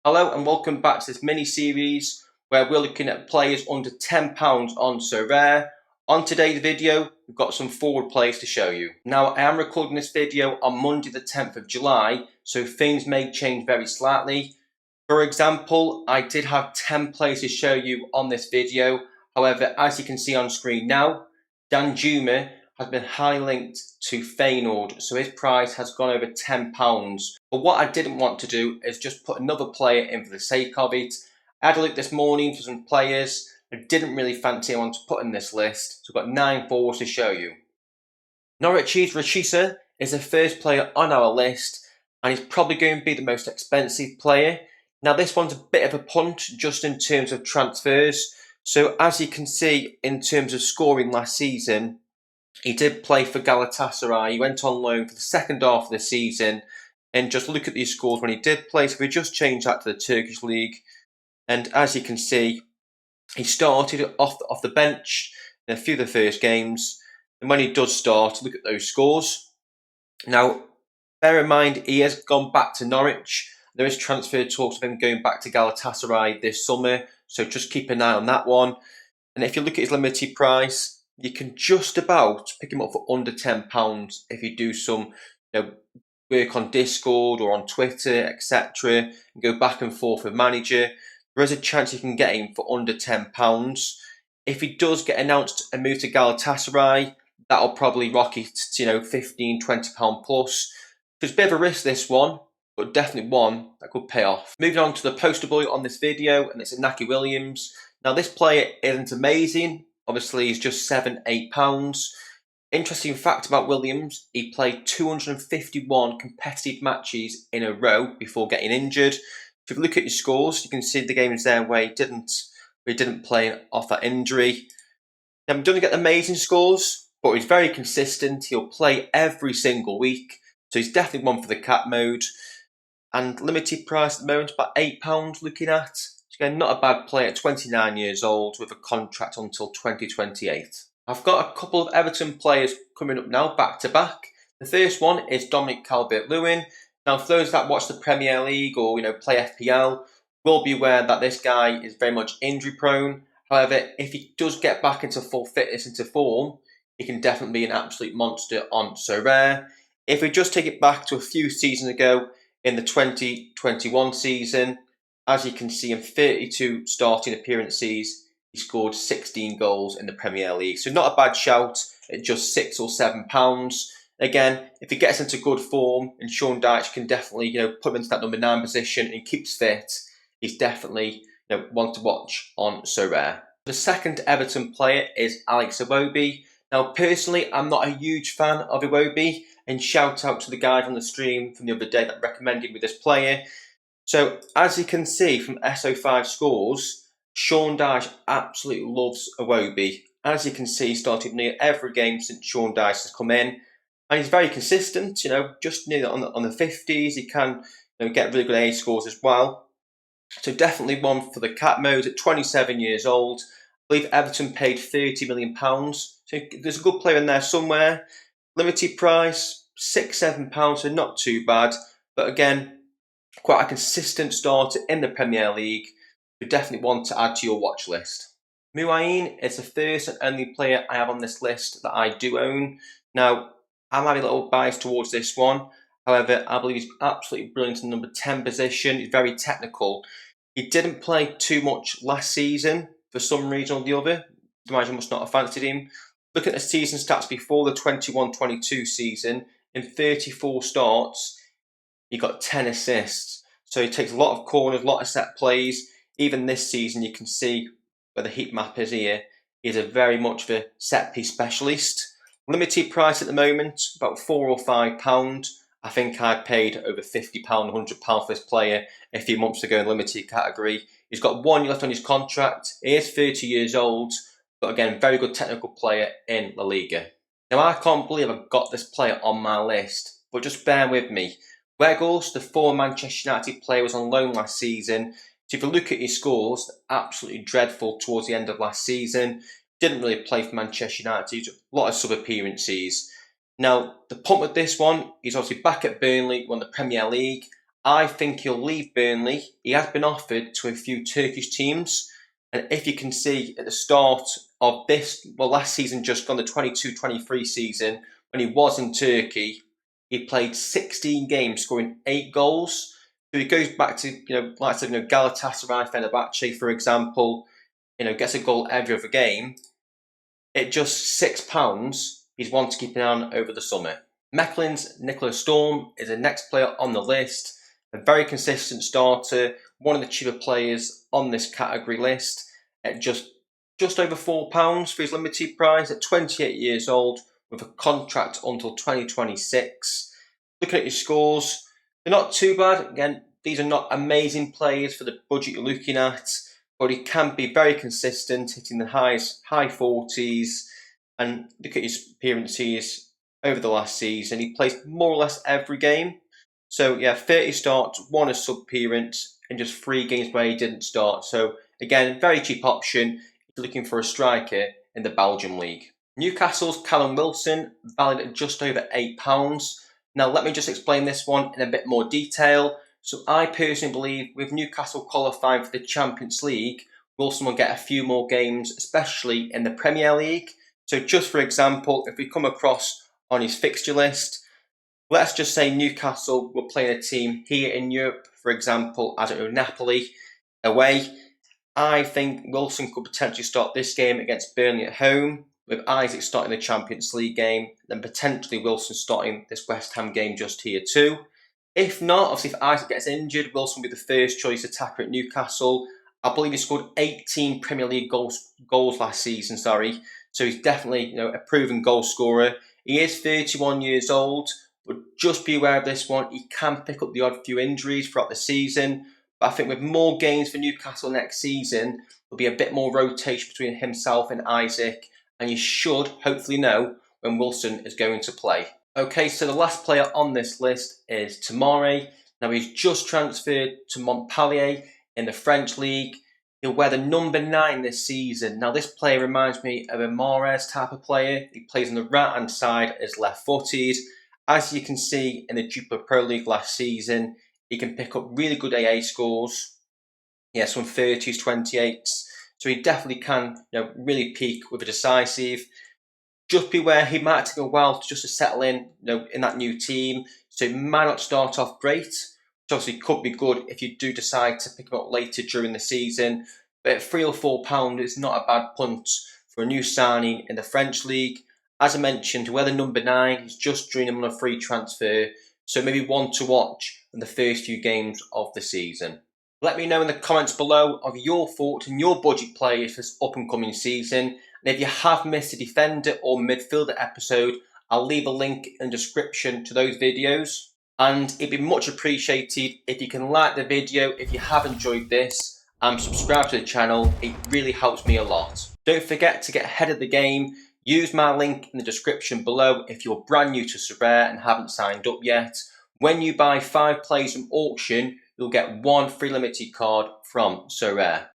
Hello and welcome back to this mini series where we're looking at players under £10 on Sorare. On today's video, we've got some forward players to show you. Now, I am recording this video on Monday the 10th of July, so things may change very slightly. For example, I did have 10 players to show you on this video. However, as you can see on screen now, Dan Juma has been highly linked to Feyenoord, so his price has gone over £10. But what I didn't want to do is just put another player in for the sake of it. I had a look this morning for some players. I didn't really fancy anyone to put in this list, so I've got 9 forwards to show you. Norwich's Rashica is the first player on our list, and he's probably going to be the most expensive player. Now, this one's a bit of a punt just in terms of transfers. So as you can see, in terms of scoring last season, he did play for Galatasaray. He went on loan for the second half of the season. And just look at these scores when he did play. So we just changed that to the Turkish League. And as you can see, he started off the bench in a few of the first games. And when he does start, look at those scores. Now, bear in mind, he has gone back to Norwich. There is transfer talks of him going back to Galatasaray this summer. So just keep an eye on that one. And if you look at his limited price, you can just about pick him up for under £10 if you do some work on Discord or on Twitter, etc., and go back and forth with manager. There is a chance you can get him for under £10. If he does get announced and move to Galatasaray, that'll probably rock it to £15, £20 plus. So it's a bit of a risk, this one, but definitely one that could pay off. Moving on to the poster boy on this video, and it's Inaki Williams. Now, this player isn't amazing. Obviously, he's just £7, £8. Interesting fact about Williams, he played 251 competitive matches in a row before getting injured. If you look at his scores, you can see the games there where he didn't play off that injury. He doesn't get amazing scores, but he's very consistent. He'll play every single week, so he's definitely one for the cap mode. And limited price at the moment, about £8 looking at. Again, not a bad player at 29 years old with a contract until 2028. I've got a couple of Everton players coming up now, back to back. The first one is Dominic Calvert-Lewin. Now, for those that watch the Premier League or play FPL, will be aware that this guy is very much injury prone. However, if he does get back into full fitness, into form, he can definitely be an absolute monster on Sorare. If we just take it back to a few seasons ago, in the 2021 season, as you can see in 32 starting appearances, he scored 16 goals in the Premier League. So not a bad shout at just £6 or £7. Again, if he gets into good form and Sean Dyche can definitely put him into that number 9 position and keeps fit, he's definitely one to watch on Sorare. The second Everton player is Alex Iwobi. Now, personally, I'm not a huge fan of Iwobi, and shout out to the guy on the stream from the other day that recommended me this player. So, as you can see from SO5 scores, Sean Dyche absolutely loves Iwobi. As you can see, he started near every game since Sean Dyche has come in, and he's very consistent. Just near on the 50s, he can get really good A scores as well. So definitely one for the cap mode at 27 years old. I believe Everton paid £30 million. So there's a good player in there somewhere. Limited price, £6, £7, so not too bad. But again, quite a consistent starter in the Premier League. You definitely want to add to your watch list. Muain is the first and only player I have on this list that I do own. Now, I'm having a little bias towards this one. However, I believe he's absolutely brilliant in the number 10 position. He's very technical. He didn't play too much last season for some reason or the other. The manager must not have fancied him. Look at the season stats before the 21-22 season. In 34 starts, he got 10 assists. So he takes a lot of corners, a lot of set plays. Even this season, you can see where the heat map is here. He's a very much of a set piece specialist. Limited price at the moment, about £4 or £5. I think I paid over £50, £100 for this player a few months ago in the limited category. He's got 1 year left on his contract. He is 30 years old, but again, very good technical player in La Liga. Now, I can't believe I've got this player on my list, but just bear with me. Weghorst, the former Manchester United player, was on loan last season. So if you look at his scores, they're absolutely dreadful towards the end of last season. Didn't really play for Manchester United, a lot of sub-appearances. Now, the point with this one, he's obviously back at Burnley, won the Premier League. I think he'll leave Burnley. He has been offered to a few Turkish teams. And if you can see at the start of this, well, last season just gone, the 22-23 season, when he was in Turkey, he played 16 games, scoring 8 goals. So he goes back to, like I said, Galatasaray, Fenerbahce, for example, gets a goal every other game. At just £6, he's one to keep an eye on over the summer. Mechelen's Nicholas Storm is the next player on the list. A very consistent starter, one of the cheaper players on this category list at just over £4 for his limited price at 28 years old with a contract until 2026. Looking at his scores, they're not too bad. Again, these are not amazing players for the budget you're looking at, but he can be very consistent, hitting the high 40s. And look at his appearances over the last season. He plays more or less every game. So yeah, 30 starts, 1 as sub-appearance, and just 3 games where he didn't start. So again, very cheap option if you're looking for a striker in the Belgium League. Newcastle's Callum Wilson, valued at just over £8. Now let me just explain this one in a bit more detail. So I personally believe with Newcastle qualifying for the Champions League, Wilson will get a few more games, especially in the Premier League. So just for example, if we come across on his fixture list, let's just say Newcastle were playing a team here in Europe, for example, as Napoli away. I think Wilson could potentially start this game against Burnley at home, with Isaac starting the Champions League game, then potentially Wilson starting this West Ham game just here too. If not, obviously if Isaac gets injured, Wilson will be the first choice attacker at Newcastle. I believe he scored 18 Premier League goals last season, so he's definitely a proven goal scorer. He is 31 years old, but just be aware of this one. He can pick up the odd few injuries throughout the season. But I think with more games for Newcastle next season, there'll be a bit more rotation between himself and Isaac. And you should hopefully know when Wilson is going to play. Okay, so the last player on this list is Tomare. Now he's just transferred to Montpellier in the French League. He'll wear the number 9 this season. Now this player reminds me of a Mahrez type of player. He plays on the right hand side as left-footed. As you can see in the Jupiler Pro League last season, he can pick up really good AA scores. Yeah, some 30s, 28s. So he definitely can really peak with a decisive. Just beware, he might take a while to settle in, in that new team. So he might not start off great, which obviously could be good if you do decide to pick him up later during the season. But at £3 or £4, it's not a bad punt for a new signing in the French League. As I mentioned, we're the number 9. He's just joined him on a free transfer. So maybe one to watch in the first few games of the season. Let me know in the comments below of your thoughts and your budget players for this up and coming season. And if you have missed a defender or midfielder episode, I'll leave a link in the description to those videos. And it'd be much appreciated if you can like the video if you have enjoyed this and subscribe to the channel. It really helps me a lot. Don't forget to get ahead of the game. Use my link in the description below if you're brand new to Sorare and haven't signed up yet. When you buy 5 players from auction, you'll get 1 free limited card from Sorare.